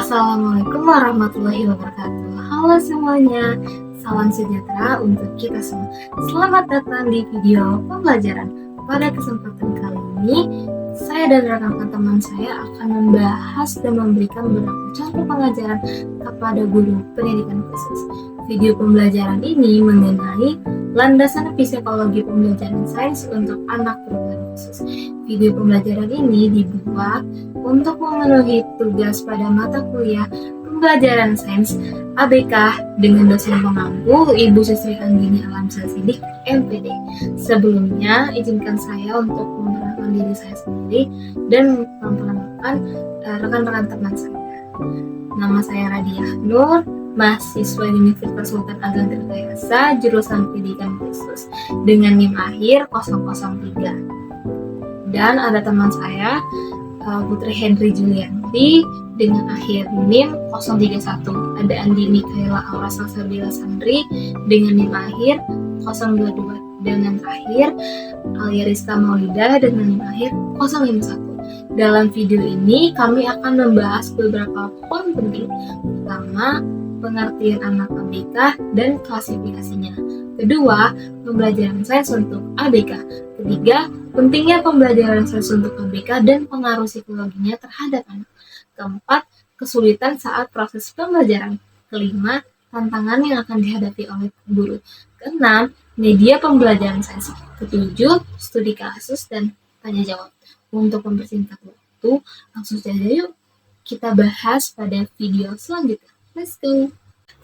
Assalamualaikum warahmatullahi wabarakatuh. Halo semuanya, salam sejahtera untuk kita semua. Selamat datang di video pembelajaran. Pada kesempatan kali ini, saya dan rekan-rekan teman saya akan membahas dan memberikan beberapa contoh pengajaran kepada guru pendidikan khusus. Video pembelajaran ini mengenai landasan psikologi pembelajaran sains untuk anak berkebutuhan khusus. Video pembelajaran ini dibuat untuk memenuhi tugas pada mata kuliah pembelajaran sains ABK dengan dosen pengampu Ibu Sri Anggini Alamsyah Siddiq, MPD. Sebelumnya, izinkan saya untuk memperkenalkan diri saya sendiri dan memperkenalkan rekan-rekan teman saya. Nama saya Radiah Nur, mahasiswa Universitas Sultan Ageng Tirtayasa, jurusan Pendidikan Khusus dengan NIM akhir 003. Dan ada teman saya, Putri Henry Julianti dengan akhir NIM 031. Ada Andi Mikaela Aura Salsabila Sandri dengan NIM akhir 022. Dan yang terakhir Alia Rizka Maulida dengan NIM akhir 051. Dalam video ini kami akan membahas beberapa poin penting. Pertama, pengertian anak ABK dan klasifikasinya. Kedua, pembelajaran sains untuk ABK. Ketiga, pentingnya pembelajaran sains untuk ABK dan pengaruh psikologinya terhadap anak. Keempat, kesulitan saat proses pembelajaran. Kelima, tantangan yang akan dihadapi oleh guru. Keenam, media pembelajaran sains. Ketujuh, studi kasus dan tanya jawab. Untuk mempersingkat waktu, langsung saja yuk kita bahas pada video selanjutnya. Let's go!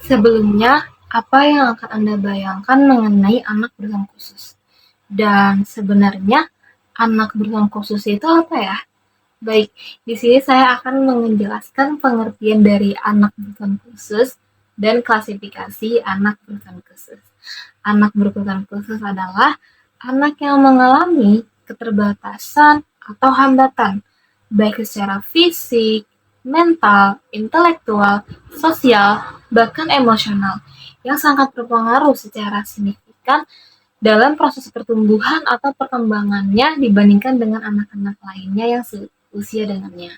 Sebelumnya, apa yang akan Anda bayangkan mengenai anak berkebutuhan khusus? Dan sebenarnya anak berkebutuhan khusus itu apa ya? Baik, di sini saya akan menjelaskan pengertian dari anak berkebutuhan khusus dan klasifikasi anak berkebutuhan khusus. Anak berkebutuhan khusus adalah anak yang mengalami keterbatasan atau hambatan, baik secara fisik, mental, intelektual, sosial, bahkan emosional, yang sangat berpengaruh secara signifikan dalam proses pertumbuhan atau perkembangannya dibandingkan dengan anak-anak lainnya yang seusia dengannya.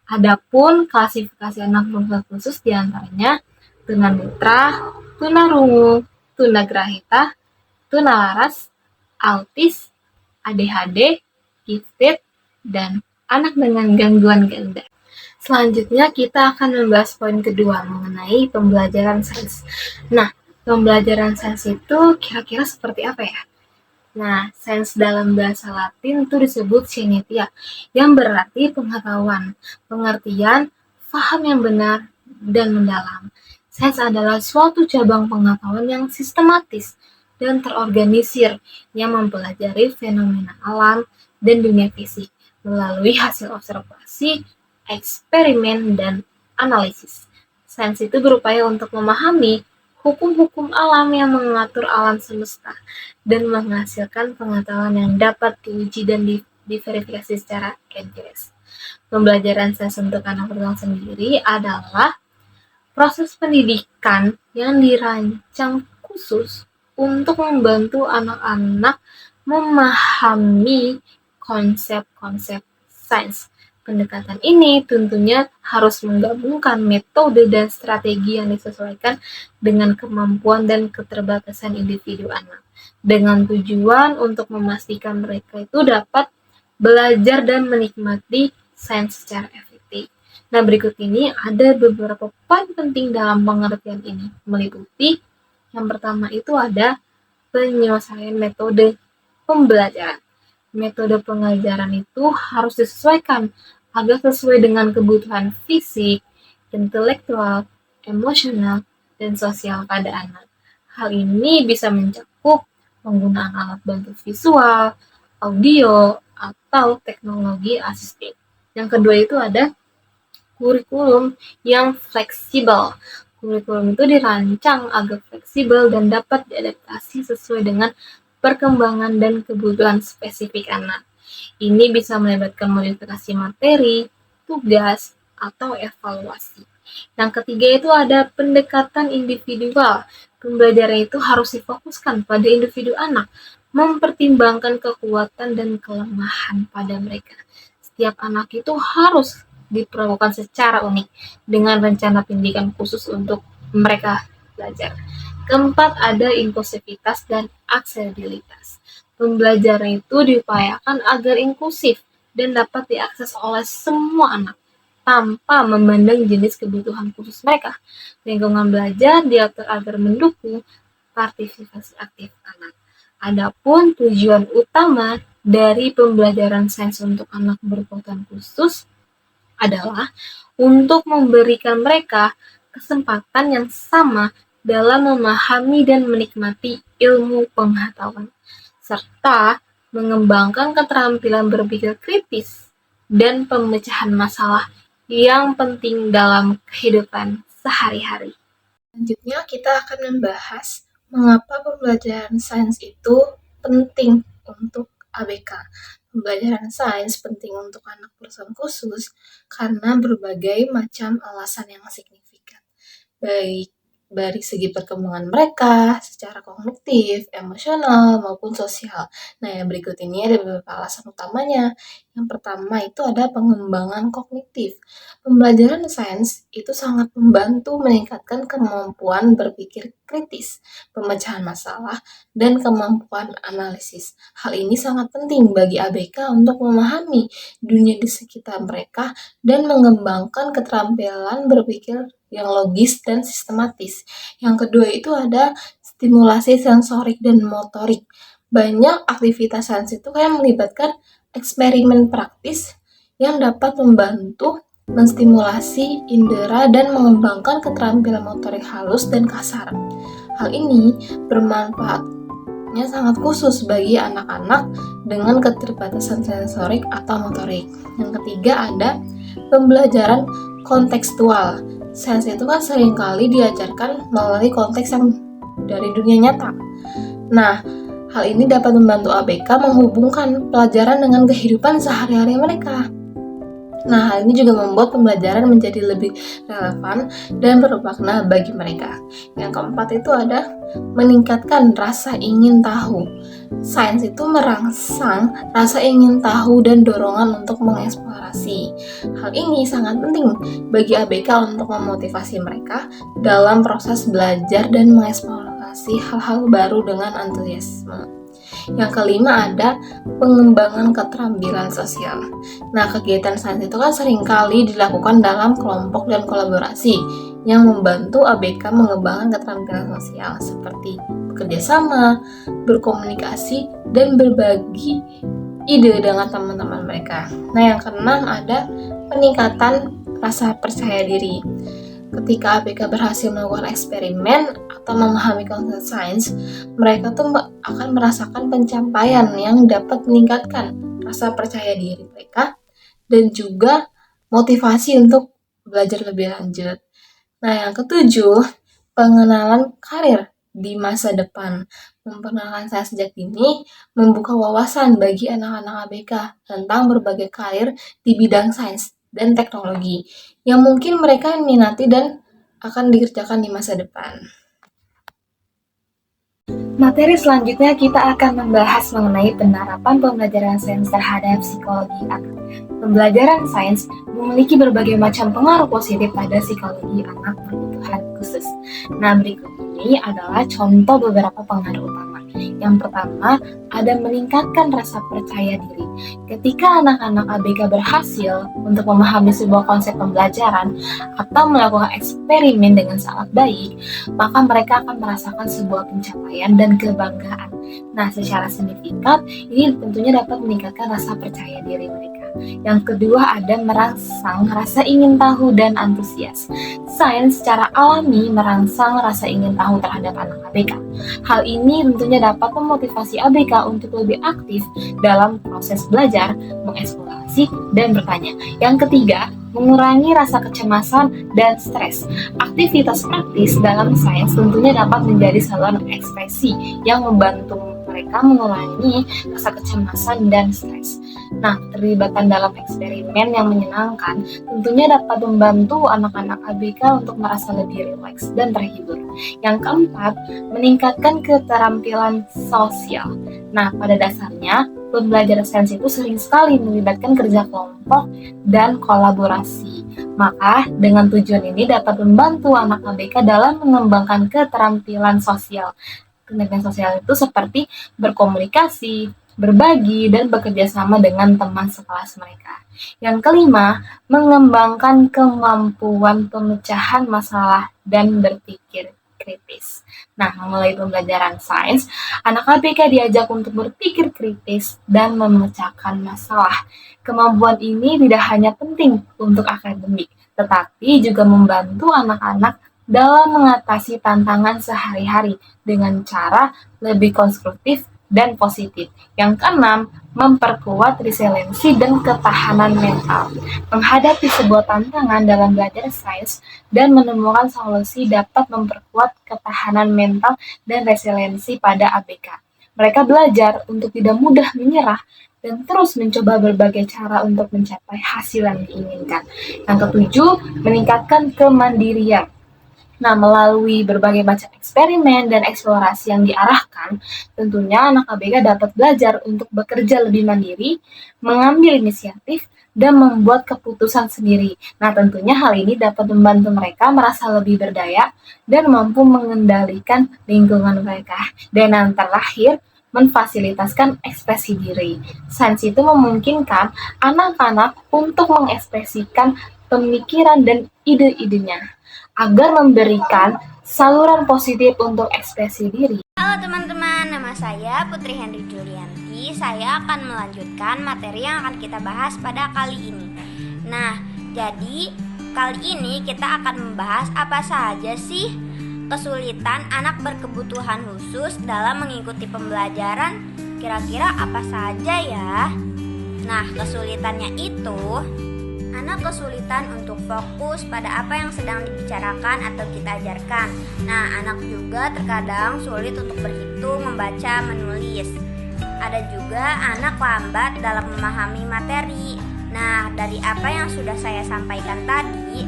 Adapun klasifikasi anak berkebutuhan khusus diantaranya tunanetra, tunarungu, tunagrahita, tunalaras, autis, ADHD, gifted, dan anak dengan gangguan ganda. Selanjutnya kita akan membahas poin kedua mengenai pembelajaran sains. Nah, pembelajaran sains itu kira-kira seperti apa ya? Nah, sains dalam bahasa Latin itu disebut scientia, yang berarti pengetahuan, pengertian, paham yang benar, dan mendalam. Sains adalah suatu cabang pengetahuan yang sistematis dan terorganisir yang mempelajari fenomena alam dan dunia fisik melalui hasil observasi, eksperimen, dan analisis. Sains itu berupaya untuk memahami hukum-hukum alam yang mengatur alam semesta dan menghasilkan pengetahuan yang dapat diuji dan diverifikasi secara empiris. Pembelajaran sains untuk anak berkebutuhan sendiri adalah proses pendidikan yang dirancang khusus untuk membantu anak-anak memahami konsep-konsep sains. Pendekatan ini tentunya harus menggabungkan metode dan strategi yang disesuaikan dengan kemampuan dan keterbatasan individu anak, dengan tujuan untuk memastikan mereka itu dapat belajar dan menikmati sains secara efektif. Nah, berikut ini ada beberapa poin penting dalam pengertian ini, meliputi yang pertama itu ada penyelesaian metode pembelajaran. Metode pengajaran itu harus disesuaikan agar sesuai dengan kebutuhan fisik, intelektual, emosional, dan sosial pada anak. Hal ini bisa mencakup penggunaan alat bantu visual, audio, atau teknologi asistif. Yang kedua itu ada kurikulum yang fleksibel. Kurikulum itu dirancang agar fleksibel dan dapat diadaptasi sesuai dengan perkembangan dan kebutuhan spesifik anak. Ini bisa melibatkan modifikasi materi, tugas, atau evaluasi. Yang ketiga itu ada pendekatan individual. Pembelajaran itu harus difokuskan pada individu anak, mempertimbangkan kekuatan dan kelemahan pada mereka. Setiap anak itu harus diperlakukan secara unik dengan rencana pendidikan khusus untuk mereka belajar. Keempat, ada inklusivitas dan aksesibilitas. Pembelajaran itu diupayakan agar inklusif dan dapat diakses oleh semua anak tanpa memandang jenis kebutuhan khusus mereka. Lingkungan belajar diatur agar mendukung partisipasi aktif anak. Adapun tujuan utama dari pembelajaran sains untuk anak berkebutuhan khusus adalah untuk memberikan mereka kesempatan yang sama dalam memahami dan menikmati ilmu pengetahuan, serta mengembangkan keterampilan berpikir kritis dan pemecahan masalah yang penting dalam kehidupan sehari-hari. Selanjutnya kita akan membahas mengapa pembelajaran sains itu penting untuk ABK. Pembelajaran sains penting untuk anak berkebutuhan khusus karena berbagai macam alasan yang signifikan, baik dari segi perkembangan mereka secara kognitif, emosional, maupun sosial. Nah, yang berikut ini ada beberapa alasan utamanya. Yang pertama itu ada pengembangan kognitif. Pembelajaran sains itu sangat membantu meningkatkan kemampuan berpikir kritis, pemecahan masalah, dan kemampuan analisis. Hal ini sangat penting bagi ABK untuk memahami dunia di sekitar mereka dan mengembangkan keterampilan berpikir yang logis dan sistematis. Yang kedua itu ada stimulasi sensorik dan motorik. Banyak aktivitas sains itu kayak melibatkan eksperimen praktis yang dapat membantu menstimulasi indera dan mengembangkan keterampilan motorik halus dan kasar. Hal ini bermanfaatnya sangat khusus bagi anak-anak dengan keterbatasan sensorik atau motorik. Yang ketiga ada pembelajaran kontekstual. Sains itu kan seringkali diajarkan melalui konteks yang dari dunia nyata. Nah, hal ini dapat membantu ABK menghubungkan pelajaran dengan kehidupan sehari-hari mereka. Nah, hal ini juga membuat pembelajaran menjadi lebih relevan dan bermakna bagi mereka. Yang keempat itu ada meningkatkan rasa ingin tahu. Sains itu merangsang rasa ingin tahu dan dorongan untuk mengeksplorasi. Hal ini sangat penting bagi ABK untuk memotivasi mereka dalam proses belajar dan mengeksplorasi hal-hal baru dengan antusiasme. Yang kelima ada pengembangan keterampilan sosial. Nah, kegiatan sains itu kan seringkali dilakukan dalam kelompok dan kolaborasi yang membantu ABK mengembangkan keterampilan sosial seperti bekerja sama, berkomunikasi, dan berbagi ide dengan teman-teman mereka. Nah, yang keenam ada peningkatan rasa percaya diri. Ketika ABK berhasil melakukan eksperimen atau memahami konsep sains, mereka tuh akan merasakan pencapaian yang dapat meningkatkan rasa percaya diri mereka dan juga motivasi untuk belajar lebih lanjut. Nah, yang ketujuh, pengenalan karir di masa depan. Memperkenalkan sains sejak dini membuka wawasan bagi anak-anak ABK tentang berbagai karir di bidang sains dan teknologi yang mungkin mereka minati dan akan dikerjakan di masa depan. Materi selanjutnya kita akan membahas mengenai penerapan pembelajaran sains terhadap psikologi anak. Pembelajaran sains memiliki berbagai macam pengaruh positif pada psikologi anak berkebutuhan khusus. Nah, berikut ini adalah contoh beberapa pengaruh utama. Yang pertama, ada meningkatkan rasa percaya diri. Ketika anak-anak ABK berhasil untuk memahami sebuah konsep pembelajaran atau melakukan eksperimen dengan sangat baik, maka mereka akan merasakan sebuah pencapaian dan kebanggaan. Nah, secara signifikan, ini tentunya dapat meningkatkan rasa percaya diri mereka. Yang kedua, ada merangsang rasa ingin tahu dan antusias. Sains secara alami merangsang rasa ingin tahu terhadap anak ABK. Hal ini tentunya dapat memotivasi ABK untuk lebih aktif dalam proses belajar, mengeksplorasi, dan bertanya. Yang ketiga, mengurangi rasa kecemasan dan stres. Aktivitas praktis dalam sains tentunya dapat menjadi saluran ekspresi yang membantu mereka mengurangi rasa kecemasan dan stres. Nah, keterlibatan dalam eksperimen yang menyenangkan tentunya dapat membantu anak-anak ABK untuk merasa lebih rileks dan terhibur. Yang keempat, meningkatkan keterampilan sosial. Nah, pada dasarnya, pembelajaran sains itu sering sekali melibatkan kerja kelompok dan kolaborasi. Maka dengan tujuan ini dapat membantu anak ABK dalam mengembangkan keterampilan sosial. Keterampilan sosial itu seperti berkomunikasi, berbagi, dan bekerja sama dengan teman sekelas mereka. Yang kelima, mengembangkan kemampuan pemecahan masalah dan berpikir kritis. Nah, mulai pembelajaran sains, anak ABK diajak untuk berpikir kritis dan memecahkan masalah. Kemampuan ini tidak hanya penting untuk akademik, tetapi juga membantu anak-anak dalam mengatasi tantangan sehari-hari dengan cara lebih konstruktif dan positif. Yang keenam, memperkuat resiliensi dan ketahanan mental. Menghadapi sebuah tantangan dalam belajar sains dan menemukan solusi dapat memperkuat ketahanan mental dan resiliensi pada ABK. Mereka belajar untuk tidak mudah menyerah dan terus mencoba berbagai cara untuk mencapai hasil yang diinginkan. Yang ketujuh, meningkatkan kemandirian. Nah, melalui berbagai macam eksperimen dan eksplorasi yang diarahkan, tentunya anak ABK dapat belajar untuk bekerja lebih mandiri, mengambil inisiatif, dan membuat keputusan sendiri. Nah, tentunya hal ini dapat membantu mereka merasa lebih berdaya dan mampu mengendalikan lingkungan mereka. Dan yang terakhir, memfasilitasikan ekspresi diri. Sains itu memungkinkan anak-anak untuk mengekspresikan pemikiran dan ide-idenya agar memberikan saluran positif untuk ekspresi diri. Halo teman-teman, nama saya Putri Henry Julianti. Saya akan melanjutkan materi yang akan kita bahas pada kali ini. Nah, jadi kali ini kita akan membahas apa saja sih kesulitan anak berkebutuhan khusus dalam mengikuti pembelajaran. Kira-kira apa saja ya? Nah, kesulitannya itu anak kesulitan untuk fokus pada apa yang sedang dibicarakan atau kita ajarkan. Nah, anak juga terkadang sulit untuk berhitung, membaca, menulis. Ada juga anak lambat dalam memahami materi. Nah, dari apa yang sudah saya sampaikan tadi,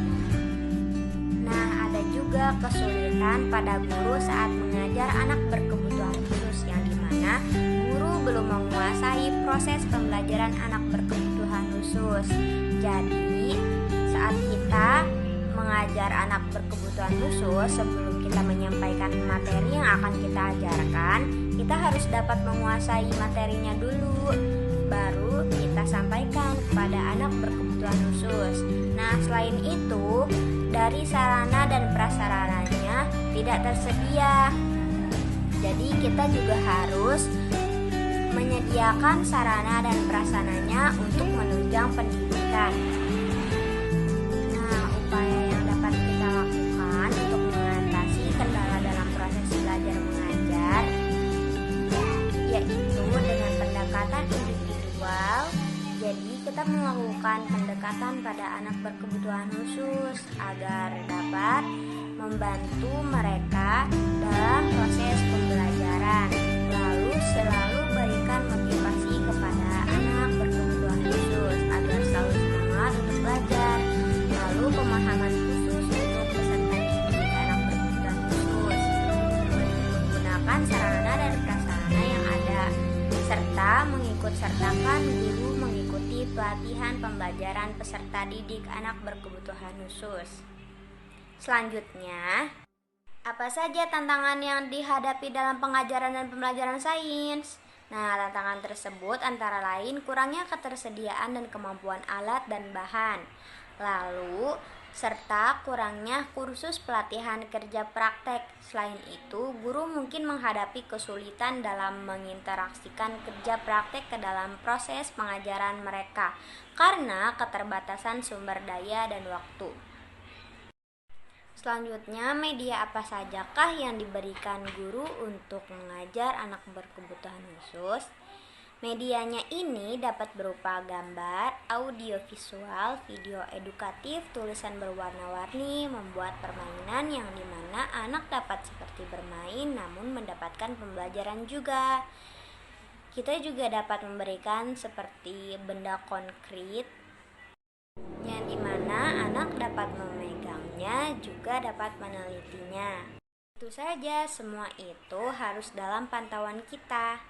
ada juga kesulitan pada guru saat mengajar anak berkebutuhan khusus, yang dimana guru belum menguasai proses pembelajaran anak berkebutuhan khusus. Jadi, saat kita mengajar anak berkebutuhan khusus, sebelum kita menyampaikan materi yang akan kita ajarkan, kita harus dapat menguasai materinya dulu, baru kita sampaikan kepada anak berkebutuhan khusus. Nah, selain itu, dari sarana dan prasarananya tidak tersedia. Jadi, kita juga harus menyediakan sarana dan prasarananya untuk menunjang pendidikan. Nah, upaya yang dapat kita lakukan untuk mengatasi kendala dalam proses belajar mengajar yaitu dengan pendekatan individual. Jadi, kita melakukan pendekatan pada anak berkebutuhan khusus agar dapat membantu mereka dalam proses pembelajaran. Lalu selalu berikan motivasi kepada anak berkebutuhan khusus agar selalu semangat untuk belajar. Lalu pemahaman khusus untuk peserta didik anak berkebutuhan khusus, menggunakan sarana dan prasarana yang ada, serta mengikut-sertakan guru mengikuti pelatihan pembelajaran peserta didik anak berkebutuhan khusus. Selanjutnya, apa saja tantangan yang dihadapi dalam pengajaran dan pembelajaran sains? Nah, tantangan tersebut antara lain kurangnya ketersediaan dan kemampuan alat dan bahan. Lalu, serta kurangnya kursus pelatihan kerja praktek. Selain itu, guru mungkin menghadapi kesulitan dalam menginteraksikan kerja praktek ke dalam proses pengajaran mereka karena keterbatasan sumber daya dan waktu. Selanjutnya, media apa sajakah yang diberikan guru untuk mengajar anak berkebutuhan khusus? Medianya ini dapat berupa gambar, audio visual, video edukatif, tulisan berwarna-warni, membuat permainan yang dimana anak dapat seperti bermain namun mendapatkan pembelajaran juga. Kita juga dapat memberikan seperti benda konkret yang dimana anak dapat memegangnya, juga dapat menelitinya. Itu saja, semua itu harus dalam pantauan kita.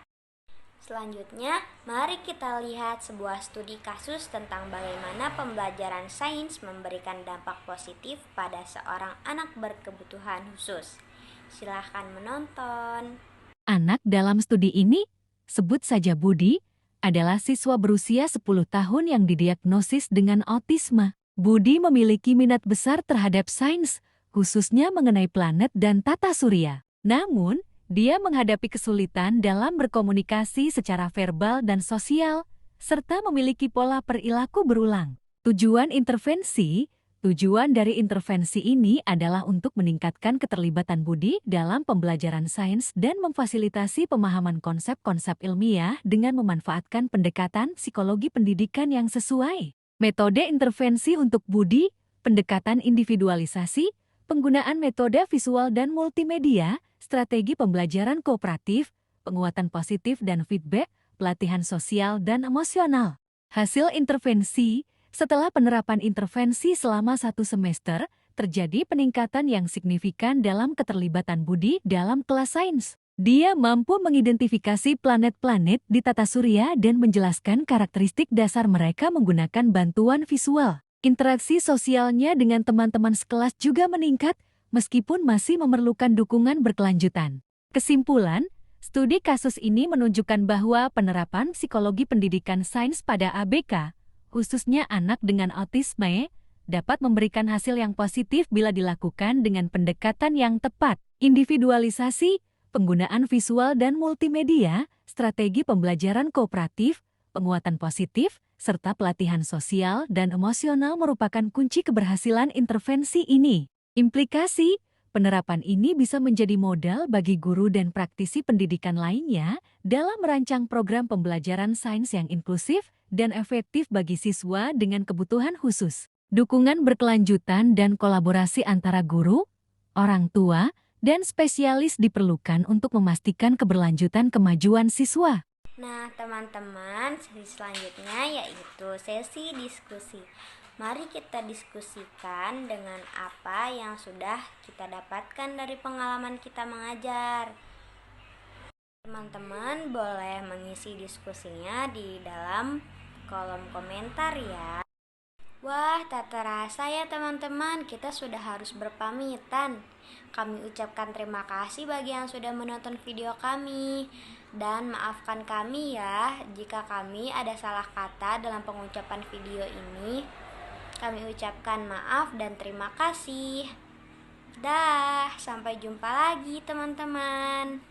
Selanjutnya, mari kita lihat sebuah studi kasus tentang bagaimana pembelajaran sains memberikan dampak positif pada seorang anak berkebutuhan khusus. Silahkan menonton. Anak dalam studi ini, sebut saja Budi, adalah siswa berusia 10 tahun yang didiagnosis dengan autisme. Budi memiliki minat besar terhadap sains, khususnya mengenai planet dan tata surya. Namun, dia menghadapi kesulitan dalam berkomunikasi secara verbal dan sosial, serta memiliki pola perilaku berulang. Tujuan dari intervensi ini adalah untuk meningkatkan keterlibatan Budi dalam pembelajaran sains dan memfasilitasi pemahaman konsep-konsep ilmiah dengan memanfaatkan pendekatan psikologi pendidikan yang sesuai. Metode intervensi untuk Budi, pendekatan individualisasi, penggunaan metode visual dan multimedia, strategi pembelajaran kooperatif, penguatan positif dan feedback, pelatihan sosial dan emosional. Hasil intervensi. Setelah penerapan intervensi selama 1 semester, terjadi peningkatan yang signifikan dalam keterlibatan Budi dalam kelas sains. Dia mampu mengidentifikasi planet-planet di tata surya dan menjelaskan karakteristik dasar mereka menggunakan bantuan visual. Interaksi sosialnya dengan teman-teman sekelas juga meningkat, meskipun masih memerlukan dukungan berkelanjutan. Kesimpulan, studi kasus ini menunjukkan bahwa penerapan psikologi pendidikan sains pada ABK, khususnya anak dengan autisme, dapat memberikan hasil yang positif bila dilakukan dengan pendekatan yang tepat. Individualisasi, penggunaan visual dan multimedia, strategi pembelajaran kooperatif, penguatan positif, serta pelatihan sosial dan emosional merupakan kunci keberhasilan intervensi ini. Implikasi, penerapan ini bisa menjadi modal bagi guru dan praktisi pendidikan lainnya dalam merancang program pembelajaran sains yang inklusif dan efektif bagi siswa dengan kebutuhan khusus. Dukungan berkelanjutan dan kolaborasi antara guru, orang tua, dan spesialis diperlukan untuk memastikan keberlanjutan kemajuan siswa. Nah, teman-teman, sesi selanjutnya yaitu sesi diskusi. Mari kita diskusikan dengan apa yang sudah kita dapatkan dari pengalaman kita mengajar. Teman-teman boleh mengisi diskusinya di dalam kolom komentar ya. Wah, tak terasa ya teman-teman, kita sudah harus berpamitan. Kami ucapkan terima kasih bagi yang sudah menonton video kami. Dan maafkan kami ya jika kami ada salah kata dalam pengucapan video ini. Kami ucapkan maaf dan terima kasih. Dah, sampai jumpa lagi teman-teman.